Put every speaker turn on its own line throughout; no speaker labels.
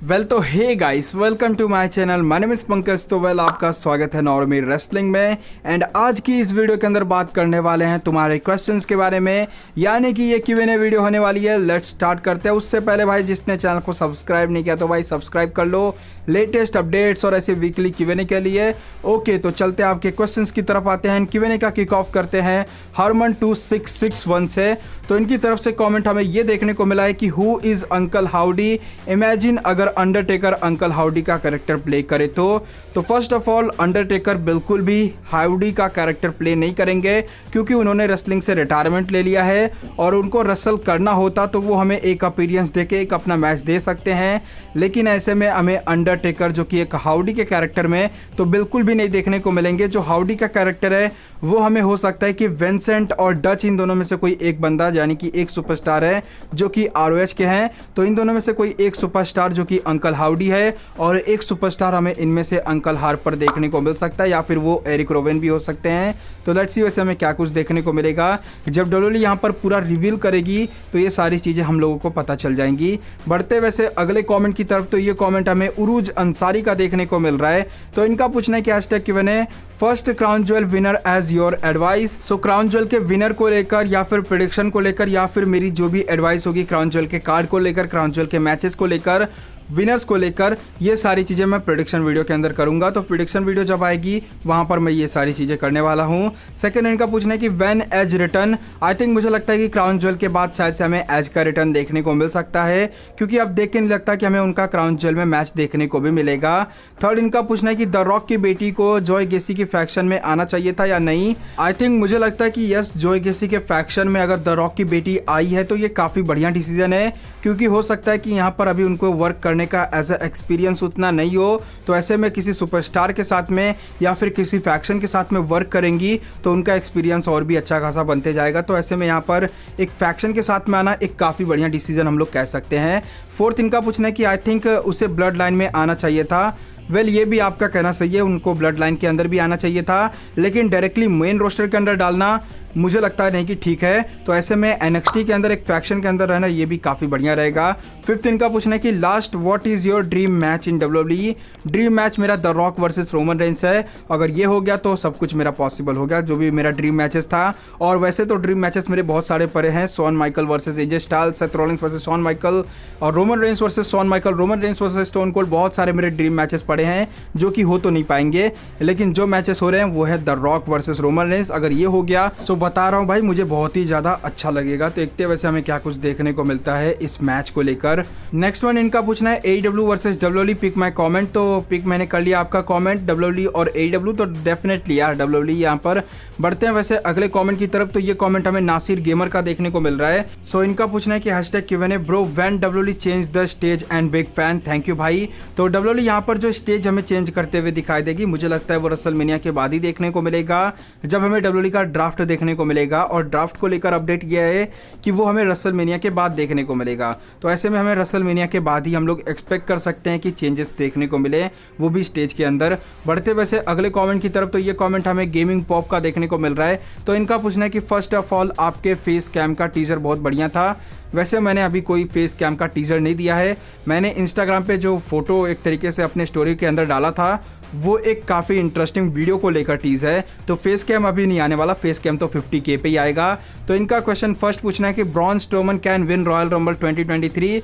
Well तो hey guys, welcome to my channel. My name is Pankaj. तो well आपका स्वागत है नॉर्मी रेसलिंग में। एंड आज की इस वीडियो के अंदर बात करने वाले हैं तुम्हारे क्वेश्चंस के बारे में, यानी कि ये Q&A वीडियो होने वाली है। लेट्स स्टार्ट करते हैं। उससे पहले भाई जिसने चैनल को सब्सक्राइब नहीं किया तो भाई सब्सक्राइब कर लो लेटेस्ट अपडेट्स और ऐसे वीकली Q&A के लिए। ओके, तो चलते हैं आपके क्वेश्चन की तरफ आते हैं। Q&A का किक ऑफ करते हैं हरमन 2661 से। तो इनकी तरफ से कॉमेंट हमें ये देखने को मिला है कि who is uncle howdy. Imagine अगर अंडरटेकर अंकल हाउडी का कैरेक्टर प्ले करे तो फर्स्ट ऑफ ऑल अंडरटेकर बिल्कुल भी हाउडी का कैरेक्टर प्ले नहीं करेंगे, क्योंकि उन्होंने रेसलिंग से रिटायरमेंट ले लिया है। और उनको रेसल करना होता तो वो हमें एक अपीयरेंस देके एक अपना मैच दे सकते हैं, लेकिन ऐसे में हमें अंडरटेकर जो कि एक हाउडी के कैरेक्टर में तो बिल्कुल भी नहीं देखने को मिलेंगे। जो हाउडी का कैरेक्टर है वो हमें हो सकता है कि विंसेंट और डच, इन दोनों में से कोई एक बंदा, यानी कि एक सुपरस्टार है जो कि ROH के हैं, तो इन दोनों में से कोई एक सुपरस्टार जो कि अंकल हाउडी है और एक सुपरस्टार हमें इनमें से अंकल हार्पर देखने को मिल सकता है, या फिर वो एरिक रोवेन भी हो सकते हैं। तो लेट्स सी वैसे हमें क्या कुछ देखने को मिलेगा। जब WWE यहाँ पर पूरा रिवील करेगी तो ये सारी चीज़ें हम लोगों को पता चल जाएंगी। बढ़ते वैसे अगले कॉमेंट की तरफ, तो ये कॉमेंट हमें उरूज अंसारी का देखने को मिल रहा है। तो इनका पूछना है कि hashtag Q&A first crown jewel winner as your advice. So crown jewel के विनर को लेकर या फिर प्रेडिक्शन को लेकर या फिर मेरी जो भी एडवाइस होगी क्राउन ज्वेल के कार्ड को लेकर, क्राउन ज्वेल के मैचेस को लेकर, विनर्स को लेकर, ये सारी चीज़ें मैं प्रेडिक्शन वीडियो के अंदर करूंगा। तो प्रेडिक्शन वीडियो जब आएगी वहां पर मैं ये सारी चीज़ें करने वाला हूं। सेकंड इनका पूछना है कि when Edge return. I think मुझे लगता है कि क्राउन ज्वेल के बाद शायद से हमें एज का रिटर्न देखने को मिल सकता है, क्योंकि अब देख के नहीं लगता कि हमें उनका क्राउन ज्वेल में मैच देखने को भी मिलेगा। थर्ड इनका पूछना है कि द रॉक की बेटी को जॉय गेसी की फैक्शन में आना चाहिए था या नहीं। आई थिंक मुझे लगता है कि यस, जॉय गेसी के फैक्शन में अगर द रॉक की बेटी आई है तो ये काफ़ी बढ़िया डिसीजन है, क्योंकि हो सकता है कि यहाँ पर अभी उनको वर्क करने का एज एक्सपीरियंस उतना नहीं हो, तो ऐसे में किसी सुपरस्टार के साथ में या फिर किसी फैक्शन के साथ में वर्क करेंगी तो उनका एक्सपीरियंस और भी अच्छा खासा बनते जाएगा। तो ऐसे में यहाँ पर एक फैक्शन के साथ में आना एक काफ़ी बढ़िया डिसीजन हम लोग कह सकते हैं। फोर्थ इनका पूछना है कि आई थिंक उसे ब्लड लाइन में आना चाहिए था। वेल ये भी आपका कहना सही है, उनको ब्लड लाइन के अंदर भी आना चाहिए था, लेकिन डायरेक्टली मेन रोस्टर के अंदर डालना मुझे लगता है नहीं कि ठीक है। तो ऐसे में NXT के अंदर एक फैक्शन के अंदर रहना ये भी काफ़ी बढ़िया रहेगा। फिफ्थ इनका पूछना है कि last what is your dream match in WWE। Dream match मेरा the Rock versus Roman Reigns है। अगर ये हो गया तो सब कुछ मेरा पॉसिबल हो गया, जो भी मेरा ड्रीम मैचेस था। और वैसे तो ड्रीम मैचेस मेरे बहुत सारे पड़े हैं, Shawn Michael versus AJ Styles, Seth Rollins versus Shawn Michael, और Roman Reigns versus Shawn Michael, Roman Reigns versus Stone Cold. बहुत सारे मेरे ड्रीम मैचेस पड़े हैं जो कि हो तो नहीं पाएंगे, लेकिन जो मैचेस हो रहे हैं वो है the Rock versus Roman Reigns. अगर ये हो गया तो बता रहा हूँ भाई, मुझे बहुत ही ज़्यादा अच्छा लगेगा। तो देखते हैं वैसे हमें क्या कुछ देखने को मिलता है इस मैच को लेकर। नेक्स्ट वन इनका पूछना है AEW versus WWE pick my comment. तो पिक मैंने कर लिया आपका कॉमेंट, WWE और AEW, तो डेफिनेटली यार WWE यहाँ पर। बढ़ते हैं वैसे अगले कॉमेंट की तरफ। तो ये कॉमेंट हमें नासिर गेमर का देखने को मिल रहा है। सो इनका पूछना है कि hashtag Q&A bro when WWE change the stage and big fan. Thank you भाई। तो WWE यहाँ पर जो स्टेज हमें चेंज करते हुए दिखाई देगी, मुझे लगता है वो रेसलमेनिया के बाद ही देखने को मिलेगा, जब हमें WWE का ड्राफ्ट देखने को मिलेगा। और ड्राफ्ट को लेकर अपडेट किया है कि वो हमें रेसलमेनिया के बाद देखने को मिलेगा। तो ऐसे में हमें रेसलमेनिया के बाद ही हम लोग एक्सपेक्ट कर सकते हैं कि चेंजेस देखने को मिले, वो भी स्टेज के अंदर। बढ़ते वैसे अगले कमेंट की तरफ। तो ये कमेंट हमें गेमिंग पॉप का देखने को मिल रहा है। तो इनका पूछना है कि फर्स्ट ऑफ ऑल आपके फेस कैम का टीजर बहुत बढ़िया था। वैसे मैंने अभी कोई फेस कैम का टीजर नहीं दिया है। मैंने इंस्टाग्राम पे जो फोटो एक तरीके से अपने स्टोरी के अंदर डाला था वो एक काफ़ी इंटरेस्टिंग वीडियो को लेकर टीज है। तो फेस कैम अभी नहीं आने वाला, फेस कैम तो 50K पे ही आएगा। तो इनका क्वेश्चन फर्स्ट पूछना है कि Braun Strowman can win royal rumble 2023।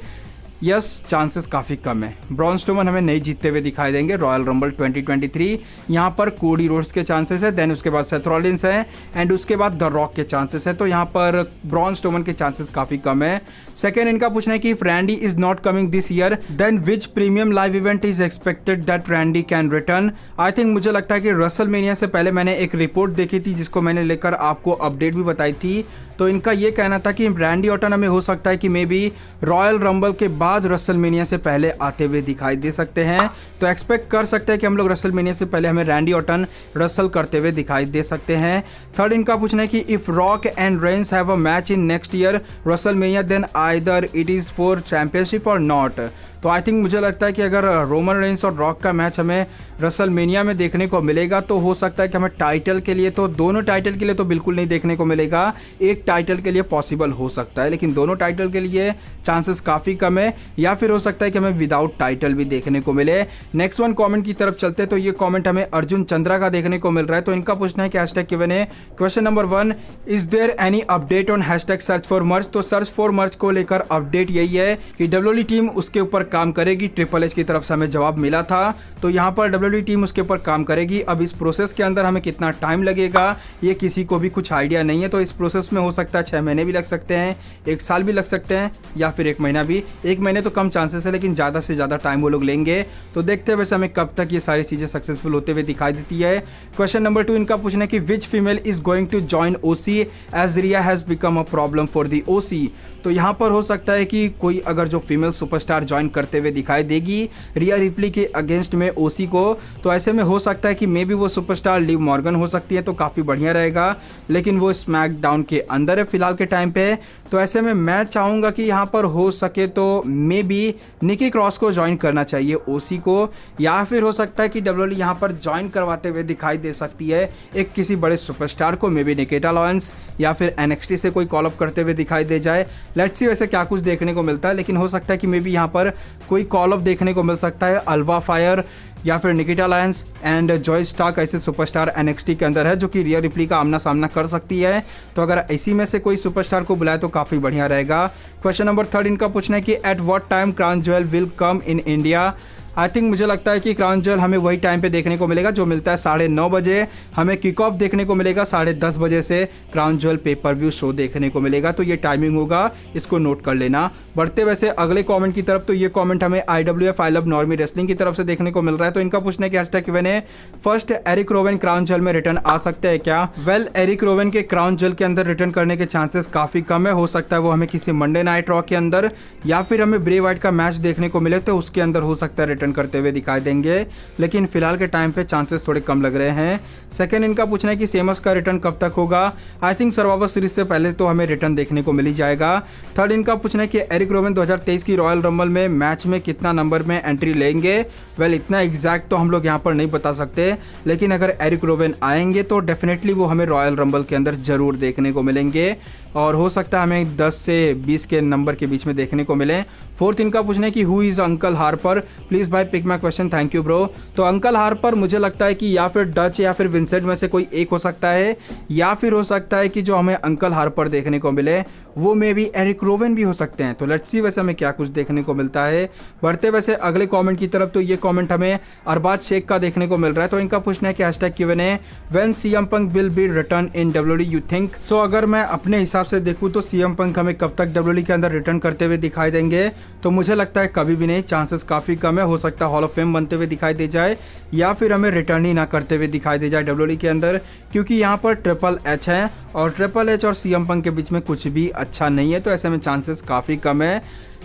Yes, chances काफ़ी कम है। ब्रॉन स्ट्रोमन हमें नहीं जीतते हुए दिखाई देंगे रॉयल रंबल 2023। यहाँ पर कोडी रोड्स के चांसेस है, देन उसके बाद सेथ रॉलिंस है, एंड उसके बाद द रॉक के चांसेस है। तो यहाँ पर ब्रॉन स्ट्रोमन के चांसेस काफ़ी कम है। सेकेंड इनका पूछना है कि if Randy is not coming this year then which premium live event is expected that Randy can return. I think मुझे लगता है कि रेसलमेनिया से पहले मैंने एक रिपोर्ट देखी थी जिसको मैंने लेकर आपको अपडेट भी बताई थी। तो इनका ये कहना था कि रैंडी ऑर्टन हमें हो सकता है कि मे बी रॉयल रंबल के बाद रेसलमेनिया से पहले आते हुए दिखाई दे सकते हैं। तो एक्सपेक्ट कर सकते हैं कि हम लोग रेसलमेनिया से पहले हमें रैंडी ऑर्टन रेसल करते हुए दिखाई दे सकते हैं। थर्ड इनका पूछना है कि if Rock and Reigns have a match in next year WrestleMania then either it is for championship or not. तो आई थिंक मुझे लगता है कि अगर रोमन रेंस और रॉक का मैच हमें रेसलमेनिया में देखने को मिलेगा तो हो सकता है कि हमें टाइटल के लिए, तो दोनों टाइटल के लिए तो बिल्कुल नहीं देखने को मिलेगा, एक टाइटल के लिए पॉसिबल हो सकता है, लेकिन दोनों टाइटल के लिए चांसेस काफ़ी कम है। या फिर हो सकता है कि हमें विदाउट टाइटल भी देखने को मिले। नेक्स्ट वन कमेंट की तरफ चलते हैं, तो ये कमेंट हमें अर्जुन चंद्रा का देखने को मिल रहा है। तो इनका पूछना है कि hashtag Q&A question number 1, is there any update on hashtag search for merge. तो सर्च फॉर मर्ज को लेकर अपडेट यही है कि WWE टीम उसके ऊपर काम करेगी। ट्रिपल एच की तरफ से हमें जवाब मिला था, तो यहाँ पर WWE टीम उसके ऊपर काम करेगी। अब इस प्रोसेस के अंदर हमें कितना टाइम लगेगा ये किसी को भी कुछ आइडिया नहीं है। तो इस प्रोसेस में हो सकता है 6 महीने भी लग सकते हैं, 1 साल भी लग सकते हैं, या फिर 1 महीना भी। 1 महीने तो कम चांसेस है, लेकिन ज़्यादा से ज़्यादा टाइम वो लोग लेंगे। तो देखते हैं वैसे हमें कब तक ये सारी चीज़ें सक्सेसफुल होते हुए दिखाई देती है। क्वेश्चन नंबर 2 इनका पूछना है कि which female is going to join OC as Rhea has become a problem for the OC। तो यहाँ पर हो सकता है कि कोई अगर जो फीमेल सुपरस्टार ज्वाइन करते हुए दिखाई देगी रिया रिप्ली के अगेंस्ट में OC को, तो ऐसे में हो सकता है कि मे बी वो सुपरस्टार लिव मॉर्गन हो सकती है, तो काफ़ी बढ़िया रहेगा। लेकिन वो स्मैकडाउन के अंदर है फिलहाल के टाइम पे। तो ऐसे में मैं चाहूँगा कि यहाँ पर हो सके तो मे बी निकी क्रॉस को ज्वाइन करना चाहिए OC को, या फिर हो सकता है कि WWE यहाँ पर ज्वाइन करवाते हुए दिखाई दे सकती है एक किसी बड़े सुपरस्टार को, मे बी निकिता लॉरेंस, या फिर NXT से कोई कॉल अप करते हुए दिखाई दे जाए। लेट्स सी वैसे क्या कुछ देखने को मिलता है, लेकिन हो सकता है कि मे बी यहाँ पर कोई कॉल अप देखने को मिल सकता है। अल्वा फायर या फिर Nikita Lawrence and Zoey Stark ऐसे सुपरस्टार NXT के अंदर है जो कि रिया रिप्ली का आमना सामना कर सकती है। तो अगर इसी में से कोई सुपरस्टार को बुलाए तो काफ़ी बढ़िया रहेगा। क्वेश्चन नंबर 3 इनका पूछना है कि at what time crown jewel will come in India. I think मुझे लगता है कि क्राउन ज्वेल हमें वही टाइम पे देखने को मिलेगा जो मिलता है 9:30 बजे। हमें किक ऑफ देखने को मिलेगा 10:30 बजे से crown jewel pay per view show देखने को मिलेगा। तो ये टाइमिंग होगा, इसको नोट कर लेना। बढ़ते वैसे अगले कमेंट की तरफ, तो ये कमेंट हमें IWF I love normie wrestling की तरफ से देखने को मिल रहा है। तो इनका पूछना है कि hashtag Q&A first Erick Rowan crown jewel में रिटर्न आ सकते हैं क्या। वेल एरिक रोवन के क्राउन ज्वेल के अंदर रिटर्न करने के चांसेस काफ़ी कम है। हो सकता है वो हमें किसी मंडे नाइट रॉ के अंदर या फिर हमें ब्रे वाइट का मैच देखने को मिले, तो उसके अंदर हो सकता है रिटर्न करते हुए दिखाई देंगे। लेकिन फिलहाल के टाइम पे चांसेस थोड़े कम लग रहे हैं। सेकंड इनका पूछना है कि सेमस का रिटर्न कब तक होगा। आई थिंक सर्वाइवर सीरीज से पहले तो हमें रिटर्न देखने को मिल ही जाएगा। थर्ड इनका पूछना है कि एरिक रोवन 2023 की रॉयल रंबल में मैच में कितना नंबर में एंट्री लेंगे। वेल इतना एग्जैक्ट तो हम लोग यहाँ पर नहीं बता सकते, लेकिन अगर एरिक रोवन आएंगे तो डेफिनेटली वो हमें रॉयल रंबल के अंदर जरूर देखने को मिलेंगे, और हो सकता है हमें 10 से 20 के नंबर के बीच में देखने को मिले। फोर्थ इनका पूछना है कि who is uncle Harper, please भाई pick my question, thank you bro. तो अंकल हार्पर मुझे लगता है कि या फिर डच या फिर विंसेंट में से कोई एक हो सकता है, या फिर हो सकता है कि जो हमें अंकल हार्पर देखने को मिले वो मे बी एरिक रोवन भी हो सकते हैं। तो लेट्स सी वैसे हमें क्या कुछ देखने को मिलता है। बढ़ते वैसे अगले कमेंट की तरफ, तो ये कमेंट हमें अरबाज शेख का देखने को मिल रहा है। तो इनका पूछना है कि hashtag Q&A when CM Punk will be return in WWE you think. So अगर मैं अपने हिसाब से देखूँ तो CM Punk हमें कब तक WWE के अंदर रिटर्न करते हुए दिखाई देंगे, तो मुझे लगता है कभी भी नहीं, चांसेस काफ़ी कम है। हो सकता है हॉल ऑफ फेम बनते हुए दिखाई दे जाए, या फिर हमें रिटर्न ही ना करते हुए दिखाई दे जाए WWE के अंदर, क्योंकि यहाँ पर ट्रिपल एच है और ट्रिपल एच और CM Punk के बीच में कुछ भी अच्छा नहीं है। तो ऐसे में चांसेस काफ़ी कम है।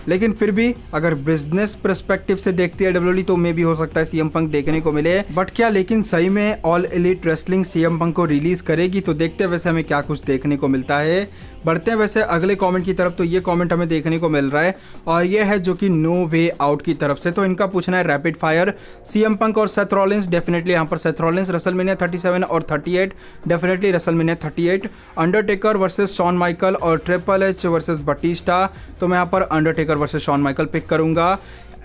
लेकिन फिर भी अगर बिजनेस पर्सपेक्टिव से देखती है WWE तो मे भी हो सकता है CM Punk देखने को मिले। बट क्या लेकिन सही में all elite wrestling CM Punk को रिलीज करेगी, तो देखते हैं वैसे हमें क्या कुछ देखने को मिलता है। बढ़ते हैं वैसे अगले कमेंट की तरफ, तो ये कमेंट हमें देखने को मिल रहा है और ये है जो कि नो वे आउट की तरफ से। तो इनका पूछना है रैपिड फायर CM Punk और सेथ रॉलिंस। डेफिनेटली यहाँ पर सेथ रॉलिंस रेसलमेनिया 37 और 38, definitely WrestleMania 38। Undertaker versus Shawn Michael और ट्रिपल एच वर्सेस बटिस्टा, तो मैं यहाँ पर Undertaker versus Shawn Michael pick करूंगा।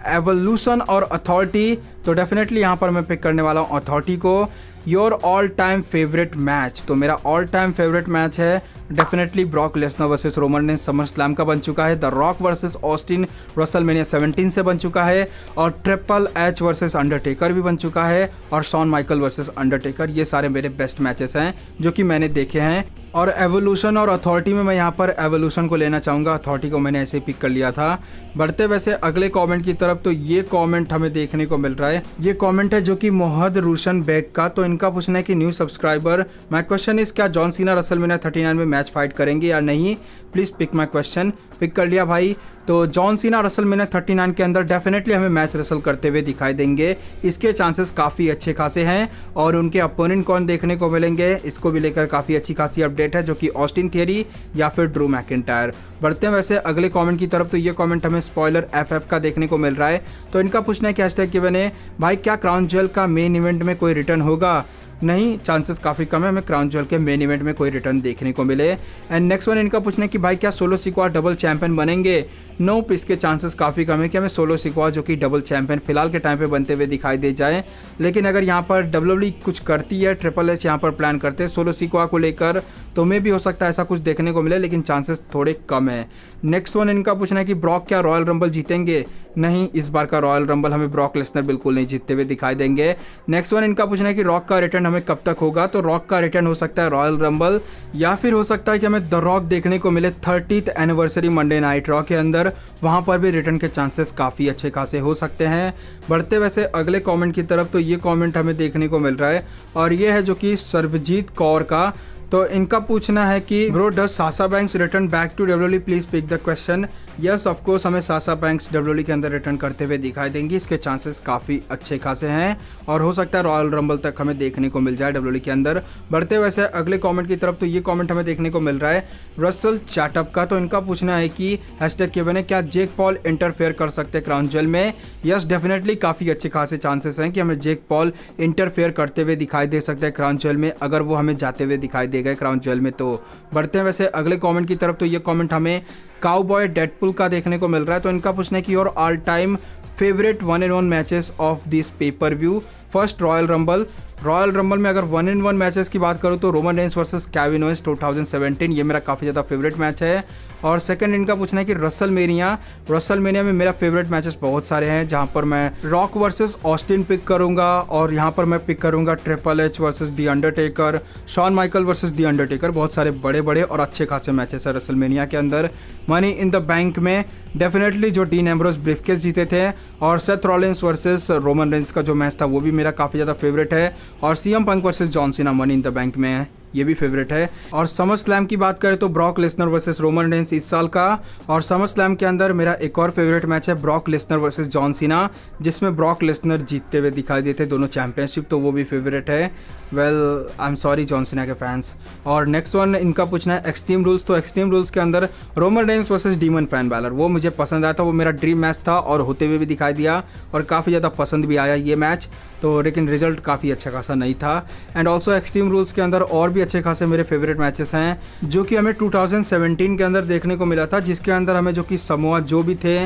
एवोल्यूशन और अथॉरिटी, तो डेफिनेटली यहाँ पर मैं पिक करने वाला हूँ अथॉरिटी को। Your all time favourite match, तो मेरा ऑल टाइम फेवरेट मैच है definitely Brock Lesnar versus Roman Reigns summer slam का बन चुका है। The Rock versus Austin WrestleMania 17 से बन चुका है, और ट्रिपल एच वर्सेस अंडरटेकर भी बन चुका है, और शॉन माइकल वर्सेस अंडरटेकर। ये सारे मेरे बेस्ट मैचेस हैं जो कि मैंने देखे हैं। और एवोल्यूशन और अथॉरिटी में मैं यहाँ पर एवोल्यूशन को लेना चाहूँगा, अथॉरिटी को मैंने ऐसे ही पिक कर लिया था। बढ़ते वैसे अगले कमेंट की तरफ, तो ये कमेंट हमें देखने को मिल रहा है। ये कमेंट है जो कि मोहम्मद रोशन बेग का। तो इनका पूछना है कि new subscriber, my question is क्या जॉन सीना रेसलमेनिया 39 में मैच फाइट करेंगे या नहीं, please pick my question. Pick कर लिया भाई। तो जॉन सीना रेसलमेनिया 39 के अंदर डेफिनेटली हमें मैच रेसल करते हुए दिखाई देंगे, इसके चांसेस काफ़ी अच्छे खासे हैं। और उनके अपोनेंट कौन देखने को मिलेंगे, इसको भी लेकर काफ़ी अच्छी खासी अपडेट है, जो कि ऑस्टिन थियरी या फिर ड्रू मैकिंटायर। बढ़ते हैं वैसे अगले कमेंट की तरफ, तो ये कमेंट हमें स्पॉइलर FF का देखने को मिल रहा है। तो इनका पूछना है कि हैशटैग Q&A भाई क्या क्राउन ज्वेल का मेन इवेंट में कोई रिटर्न होगा। नहीं, चांसेस काफ़ी कम है हमें क्राउन ज्वेल के मेन इवेंट में कोई रिटर्न देखने को मिले। एंड नेक्स्ट वन इनका पूछना है कि भाई क्या सोलो सिक्वा डबल चैंपियन बनेंगे? नोप, इसके चांसेस काफ़ी कम है कि हमें सोलो सिक्वा जो कि डबल चैंपियन फिलहाल के टाइम पे बनते हुए दिखाई दे जाए। लेकिन अगर यहाँ पर WWE कुछ करती है, ट्रिपल एच यहाँ पर प्लान करते हैं सोलो सिक्वा को लेकर, तो मे भी हो सकता है ऐसा कुछ देखने को मिले, लेकिन चांसेस थोड़े कम है। नेक्स्ट वन इनका पूछना है कि ब्रॉक क्या रॉयल रंबल जीतेंगे? नहीं, इस बार का रॉयल रंबल हमें ब्रॉक लेसनर बिल्कुल नहीं जीतते हुए दिखाई देंगे। नेक्स्ट वन इनका पूछना है कि रॉक का रिटर्न हमें कब तक होगा? तो रॉक का रिटर्न हो सकता है रॉयल रंबल, या फिर हो सकता है कि हमें द रॉक देखने को मिले 30th anniversary Monday night raw के अंदर, वहां पर भी रिटर्न के चांसेस काफ़ी अच्छे खासे हो सकते हैं। बढ़ते वैसे अगले कमेंट की तरफ, तो ये कमेंट हमें देखने को मिल रहा है और ये है जो कि सर्वजीत कौर का। तो इनका पूछना है कि bro does Sasha Banks return back to WWE, please pick the question. Yes of course, हमें साशा बैंक्स WWE के अंदर रिटर्न करते हुए दिखाई देंगी, इसके चांसेस काफ़ी अच्छे खासे हैं और हो सकता है रॉयल रंबल तक हमें देखने को मिल जाए WWE के अंदर। बढ़ते वैसे अगले कमेंट की तरफ, तो ये कमेंट हमें देखने को मिल रहा है रसल चैटअप का। तो इनका पूछना है कि #Q&A, क्या जेक पॉल इंटरफेयर कर सकते हैं क्राउन ज्वेल में? यस, डेफिनेटली काफ़ी अच्छे खासे चांसेस हैं कि हमें जेक पॉल इंटरफेयर करते हुए दिखाई दे सकते हैं क्राउन ज्वेल में, अगर वो हमें जाते हुए दिखाई दे गए क्राउन ज्वेल में। तो बढ़ते हैं वैसे अगले कमेंट की तरफ, तो ये कमेंट हमें काउबॉय डेडपुल का देखने को मिल रहा है। तो इनका पूछना है कि your all time favourite 1-in-1 matches of this pay per view. First royal rumble में अगर 1-in-1 मैचेस की बात करूँ तो Roman Reigns versus Kevin Owens 2017, ये मेरा काफ़ी ज़्यादा फेवरेट मैच है। और सेकंड इनका पूछना है कि रसलमेनिया में मेरा फेवरेट मैचेस बहुत सारे हैं, जहां पर मैं रॉक वर्सेस ऑस्टिन पिक करूंगा और यहां पर मैं पिक करूंगा triple H versus the Undertaker, Shawn Michael versus the Undertaker. बहुत सारे बड़े बड़े और अच्छे खासे मैचेस है रसलमेनिया के अंदर। मनी इन द बैंक में डेफिनेटली जो डीन एम्ब्रोस ब्रीफकेस जीते थे, और Seth Rollins versus Roman Reigns का जो मैच था वो भी मेरा काफ़ी ज़्यादा फेवरेट है। और CM Punk versus John Cena money in the bank में है, ये भी फेवरेट है। और समर स्लैम की बात करें तो Brock Lesnar versus Roman Reigns इस साल का, और समर स्लैम के अंदर मेरा एक और फेवरेट मैच है Brock Lesnar versus John Cena, जिसमें ब्रॉक लेसनर जीतते हुए दिखाई देते दोनों चैंपियनशिप, तो वो भी फेवरेट है। Well I am sorry John Cena के फैंस। और नेक्स्ट वन इनका पूछना है एक्सट्रीम रूल्स। तो एक्सट्रीम रूल्स के अंदर Roman Reigns versus demon fan Balor, वो मुझे पसंद आया था, वो मेरा ड्रीम मैच था और होते हुए भी दिखाई दिया और काफ़ी ज़्यादा पसंद भी आया ये मैच, तो लेकिन रिजल्ट काफ़ी अच्छा खासा नहीं था। एंड ऑल्सो एक्सट्रीम रूल्स के अंदर और भी अच्छे खासे मेरे फेवरेट मैचेस हैं जो कि हमें 2017 के अंदर देखने को मिला था, जिसके अंदर हमें जो कि समोआ जो भी थे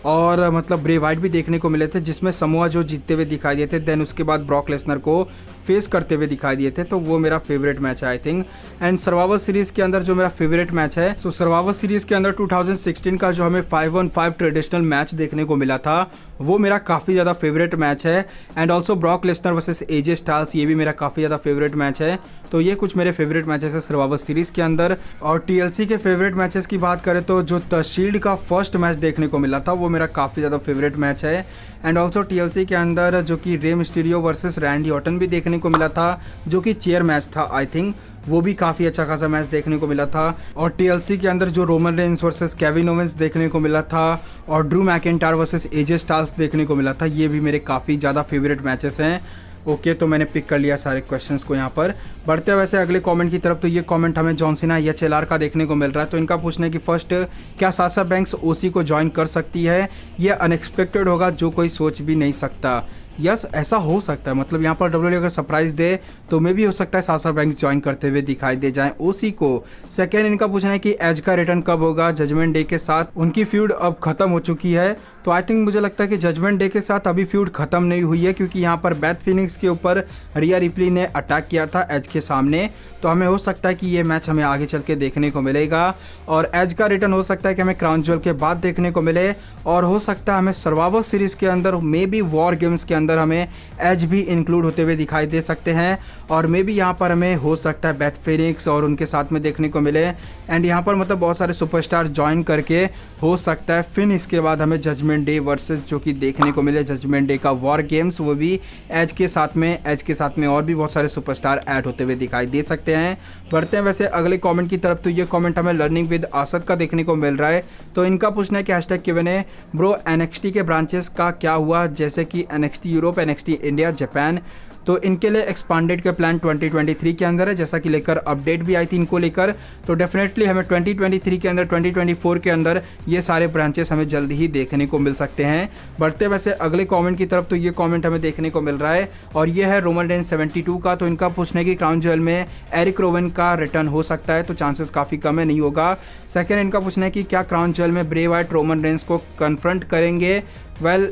और मतलब ब्रे वाइट भी देखने को मिले थे, जिसमें समोआ जो जीतते हुए दिखाई दिए थे, देन उसके बाद ब्रॉक लेसनर को फेस करते हुए दिखाई दिए थे, तो वो मेरा फेवरेट मैच है I think. And survivor series के अंदर जो मेरा फेवरेट मैच है, सो सर्वाइवर सीरीज के अंदर 2016 का जो हमें 5-on-5 ट्रेडिशनल मैच देखने को मिला था, वो मेरा काफ़ी ज़्यादा फेवरेट मैच है। And also Brock Lesnar versus AJ Styles, ये भी मेरा काफ़ी ज़्यादा फेवरेट मैच है। तो ये कुछ मेरे फेवरेट मैचेस है सर्वाइवर सीरीज के अंदर। और टीएलसी के फेवरेट मैचेस की बात करें तो जो द शील्ड का फर्स्ट मैच देखने को मिला था, वो मेरा काफ़ी ज़्यादा फेवरेट मैच है। एंड ऑल्सो टीएलसी के अंदर जो कि Rey Mysterio versus Randy Orton भी देखने को मिला था, जो कि चेयर मैच था आई थिंक, वो भी काफ़ी अच्छा खासा मैच देखने को मिला था। और टीएलसी के अंदर जो Roman Reigns versus Kevin Owens देखने को मिला था और Drew McIntyre versus AJ Styles देखने को मिला था, ये भी मेरे काफ़ी ज़्यादा फेवरेट मैचेस हैं। ओके, तो मैंने पिक कर लिया सारे क्वेश्चंस को यहाँ पर। बढ़ते वैसे अगले कमेंट की तरफ, तो ये कमेंट हमें जॉन सीना HLR का देखने को मिल रहा है। तो इनका पूछना है कि फर्स्ट, क्या साशा बैंक्स ओसी को ज्वाइन कर सकती है? ये अनएक्सपेक्टेड होगा, जो कोई सोच भी नहीं सकता। यस, ऐसा हो सकता है, मतलब यहाँ पर WWE अगर सरप्राइज दे तो मे भी हो सकता है साशा बैंक्स ज्वाइन करते हुए दिखाई दे जाएं ओसी को। सेकेंड इनका पूछना है कि एज का रिटर्न कब होगा? जजमेंट डे के साथ उनकी फ्यूड अब खत्म हो चुकी है, तो आई थिंक मुझे लगता है कि जजमेंट डे के साथ अभी फ्यूड खत्म नहीं हुई है, क्योंकि यहाँ पर बेथ फिनिक्स के ऊपर रिया रिप्ली ने अटैक किया था एज के सामने, तो हमें हो सकता है कि ये मैच हमें आगे चल के देखने को मिलेगा। और एज का रिटर्न हो सकता है कि हमें क्राउन ज्वेल के बाद देखने को मिले, और हो सकता है हमें सर्वाइवर सीरीज के अंदर मे बी वॉर गेम्स के अंदर हमें एज भी इंक्लूड होते हुए दिखाई दे सकते हैं, और मे बी यहाँ पर हमें हो सकता है बेथ फिनिक्स और उनके साथ में देखने को मिले। एंड यहाँ पर मतलब बहुत सारे सुपरस्टार ज्वाइन करके हो सकता है फिर इसके बाद हमें जजमेंट डे वर्सेस जो कि देखने को मिले जजमेंट डे का वॉर गेम्स, वो भी एज के साथ में और भी बहुत सारे सुपरस्टार ऐड होते हुए दिखाई दे सकते हैं। बढ़ते हैं वैसे अगले कमेंट की तरफ, तो ये कमेंट हमें लर्निंग विद आसद का देखने को मिल रहा है। तो इनका पूछना है कि #Q&A, ब्रो NXT के ब्रांचेस का क्या हुआ, जैसे कि NXT Europe, NXT India, Japan. तो इनके लिए एक्सपांडेड के प्लान 2023 के अंदर है, जैसा कि लेकर अपडेट भी आई थी इनको लेकर। तो डेफिनेटली हमें 2023 के अंदर 2024 के अंदर ये सारे ब्रांचेस हमें जल्दी ही देखने को मिल सकते हैं। बढ़ते वैसे अगले कमेंट की तरफ, तो ये कमेंट हमें देखने को मिल रहा है और ये है रोमन रेंज 72 का। तो इनका पूछने की क्राउन ज्वेल में एरिक रोवन का रिटर्न हो सकता है, तो चांसेस काफ़ी कम है, नहीं होगा। सेकंड इनका पूछना है कि क्या क्राउन ज्वेल में ब्रे वाइट रोमन रेंज को कन्फ्रंट करेंगे।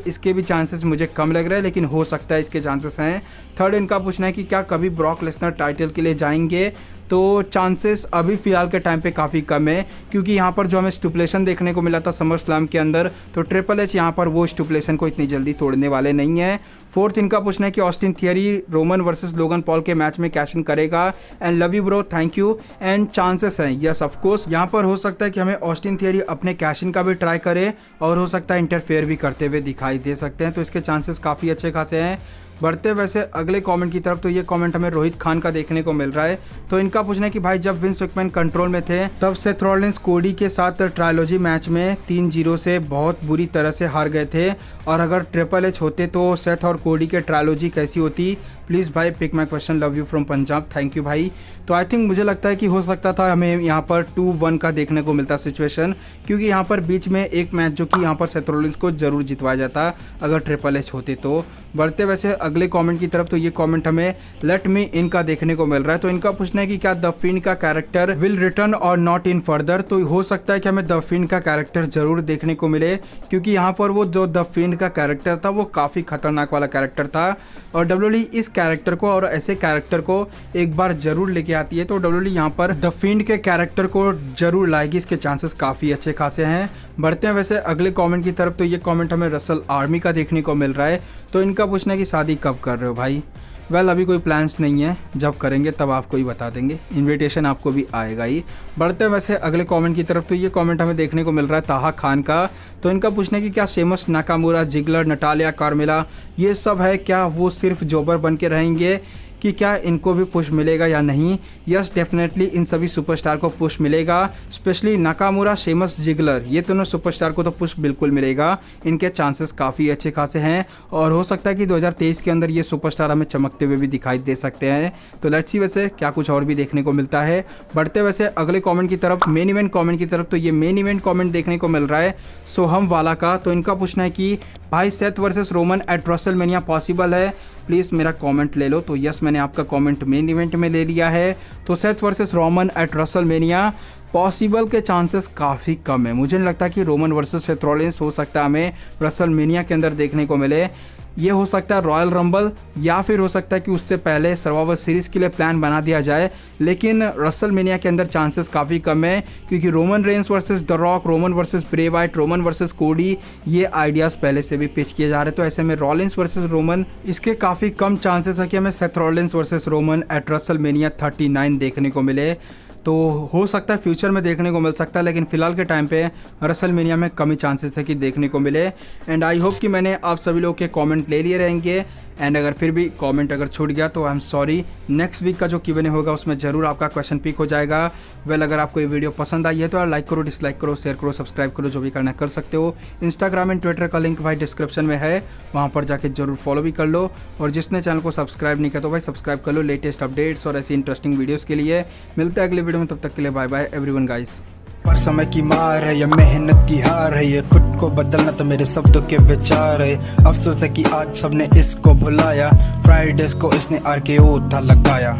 इसके भी चांसेस मुझे कम लग रहे हैं, लेकिन हो सकता है इसके चांसेस हैं। थर्ड इनका पूछना है कि क्या कभी ब्रॉक लेसनर टाइटल के लिए जाएंगे। तो चांसेस अभी फिलहाल के टाइम पे काफ़ी कम है, क्योंकि यहाँ पर जो हमें स्टिपुलेशन देखने को मिला था समर स्लैम के अंदर, तो ट्रिपल एच यहाँ पर वो स्टिपुलेशन को इतनी जल्दी तोड़ने वाले नहीं है। फोर्थ इनका पूछना है कि Austin theory Roman versus Logan Paul के मैच में कैश इन करेगा। And love you bro, thank you. And chances हैं, यस ऑफ कोर्स, यहाँ पर हो सकता है कि हमें ऑस्टिन थियरी अपने कैश इन का भी ट्राई करे और हो सकता है इंटरफेयर भी करते हुए दिखाई दे सकते हैं, तो इसके चांसेस काफ़ी अच्छे खासे हैं। बढ़ते वैसे अगले कमेंट की तरफ, तो ये कमेंट हमें रोहित खान का देखने को मिल रहा है। तो इनका पूछना है कि भाई जब विंस मैकमैन कंट्रोल में थे तब सेथ रॉलिंस कोडी के साथ ट्रायलॉजी मैच में 3-0 से बहुत बुरी तरह से हार गए थे, और अगर ट्रिपल एच होते तो सेथ और कोडी के ट्रायलॉजी कैसी होती। प्लीज़ भाई pick my question, love you from Punjab, thank you भाई। तो आई थिंक मुझे लगता है कि हो सकता था हमें यहाँ पर 2-1 का देखने को मिलता सिचुएशन, क्योंकि यहाँ पर बीच में एक मैच जो कि यहाँ पर सेथ रॉलिंस को जरूर जितवाया जाता अगर ट्रिपल एच होते तो। बढ़ते वैसे अगले कमेंट की तरफ, तो ये कमेंट हमें लेट मी इन का देखने को मिल रहा है। तो इनका पूछना है कि क्या द फिन का कैरेक्टर विल रिटर्न और नॉट इन फर्दर। तो हो सकता है कि हमें द फिन का कैरेक्टर जरूर देखने को मिले, क्योंकि यहाँ पर वो जो द फिन का कैरेक्टर था वो काफ़ी खतरनाक वाला कैरेक्टर था, और डब्ल्यूडब्ल्यूई इस कैरेक्टर को और ऐसे कैरेक्टर को एक बार जरूर लेके आती है। तो डब्ल्यूडब्ल्यूई यहाँ पर द फिन के कैरेक्टर को जरूर लाएगी, इसके चांसेस काफ़ी अच्छे खासे हैं। बढ़ते हैं वैसे अगले कमेंट की तरफ, तो ये कमेंट हमें रसल आर्मी का देखने को मिल रहा है। तो इनका पूछना है कि शादी कब कर रहे हो भाई। अभी कोई प्लान्स नहीं है, जब करेंगे तब आपको ही बता देंगे, इनविटेशन आपको भी आएगा ही। बढ़ते हैं वैसे अगले कमेंट की तरफ, तो ये कमेंट हमें देखने को मिल रहा है ताहा खान का। तो इनका पूछना है कि क्या Sheamus, Nakamura, Ziggler, Natalya, Carmella ये सब है, क्या वो सिर्फ जॉबर बन के रहेंगे, कि क्या इनको भी पुश मिलेगा या नहीं। यस डेफिनेटली इन सभी सुपरस्टार को पुश मिलेगा, स्पेशली नाकामुरा, शेमस, जिगलर, ये दोनों सुपरस्टार को तो पुश बिल्कुल मिलेगा। इनके चांसेस काफ़ी अच्छे खासे हैं, और हो सकता है कि 2023 के अंदर ये सुपरस्टार हमें चमकते हुए भी दिखाई दे सकते हैं। तो लेट्स सी वैसे क्या कुछ और भी देखने को मिलता है। बढ़ते वैसे अगले कॉमेंट की तरफ, मेन इवेंट कॉमेंट की तरफ, तो ये मेन इवेंट कॉमेंट देखने को मिल रहा है सोहम वाला का। तो इनका पूछना है कि भाई Seth versus Roman eight WrestleMania possible है, प्लीज़ मेरा कमेंट ले लो। तो यस मैंने आपका कमेंट मेन इवेंट में ले लिया है। तो Seth versus Roman eight WrestleMania possible के चांसेस काफ़ी कम है, मुझे नहीं लगता कि रोमन वर्सेस सेथ रॉलिंस हो सकता है हमें रेसलमेनिया के अंदर देखने को मिले। ये हो सकता है रॉयल रंबल, या फिर हो सकता है कि उससे पहले सर्वाइवर सीरीज़ के लिए प्लान बना दिया जाए, लेकिन रेसलमेनिया के अंदर चांसेस काफ़ी कम है, क्योंकि Roman Reigns versus the rock, Roman versus Bray Wyatt, Roman versus कोडी, ये आइडियाज़ पहले से भी पिच किए जा रहे हैं। तो ऐसे में रॉलिंस वर्सेस रोमन, इसके काफ़ी कम चांसेस है कि हमें Seth Rollins versus Roman eight WrestleMania 39 देखने को मिले। तो हो सकता है फ्यूचर में देखने को मिल सकता है, लेकिन फिलहाल के टाइम पे रेसलमेनिया में कम ही चांसेस है कि देखने को मिले। एंड आई होप कि मैंने आप सभी लोग के कमेंट ले लिए रहेंगे, एंड अगर फिर भी कमेंट अगर छूट गया तो I am sorry. Next week का जो Q&A होगा उसमें ज़रूर आपका क्वेश्चन पिक हो जाएगा। अगर आपको ये वीडियो पसंद आई है तो लाइक करो, डिसलाइक करो, शेयर करो, सब्सक्राइब करो, जो भी करना कर सकते हो। इंस्टाग्राम एंड ट्विटर का लिंक भाई डिस्क्रिप्शन में है, वहाँ पर जाके जरूर फॉलो भी कर लो, और जिसने चैनल को सब्सक्राइब नहीं किया तो भाई सब्सक्राइब कर लो लेटेस्ट अपडेट्स और ऐसी इंटरेस्टिंग वीडियोज़ के लिए। मिलते हैं अगले वीडियो में, तब तक के लिए बाय बाय एवरीवन गाइस।
पर समय की मार है, ये मेहनत की हार है, ये खुद को बदलना तो मेरे शब्दों के विचार है। अफसोस है कि आज सबने इसको भुलाया, फ्राइडेज को इसने RKO था लगाया।